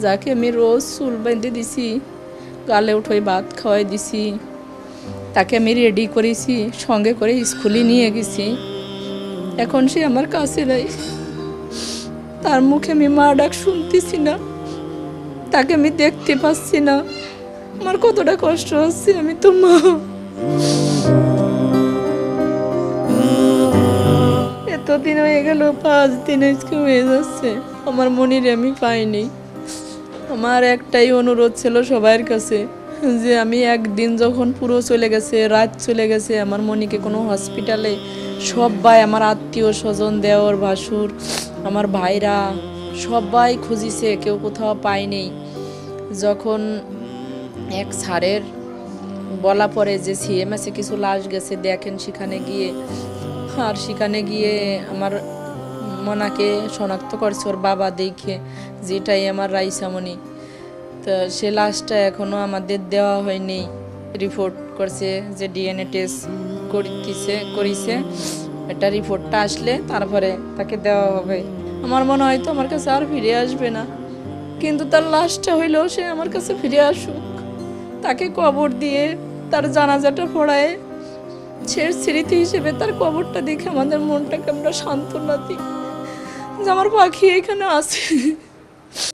যাকে আমি রোজ চুল বেঁধে দিছি, গালে উঠে ভাত খাওয়াই দিছি, তাকে আমি রেডি করেছি, সঙ্গে করে স্কুলে নিয়ে গেছি। এখন সে আমার কাছে নাই, তার মুখে আমি মা ডাক শুনতেছি না, তাকে আমি দেখতে পাচ্ছি না। আমার কতটা কষ্ট হচ্ছে, আমি তো মা। এতদিন হয়ে গেল, 5 দিন আজকে হয়ে যাচ্ছে, আমার মনিরে আমি পাইনি। আমার একটাই অনুরোধ ছিল সবার কাছে, যে আমি একদিন যখন পুরো চলে গেছে, রাত চলে গেছে, আমার মনিকে কোনো হসপিটালে সবাই, আমার আত্মীয় স্বজন, দেওর ভাসুর, আমার ভাইরা সবাই খুঁজিছে, কেউ কোথাও পায়নি। যখন এক স্যারের বলা পরে যে সিএমএসে কিছু লাশ গেছে, দেখেন সেখানে গিয়ে, আর সেখানে গিয়ে আমার মনাকে শনাক্ত করছে ওর বাবা দেখে, যেটাই আমার রাইসামণি। তো সে লাশটা এখনও আমাদের দেওয়া হয়নি। রিপোর্ট করছে যে ডিএনএ টেস্ট করিছে, এটা রিপোর্টটা আসলে তারপরে তাকে দেওয়া হবে। আমার মনে হয় তো আমার কাছে আর ফিরে আসবে না, কিন্তু তার লাশটা হইলেও সে আমার কাছে ফিরে আসুক, তাকে কবর দিয়ে তার জানাজাটা পড়ায় সে স্মৃতি হিসেবে তার কবরটা দেখে আমাদের মনটাকে আমরা সান্ত্বনা দিই যে আমার পাখি এখানে আছে।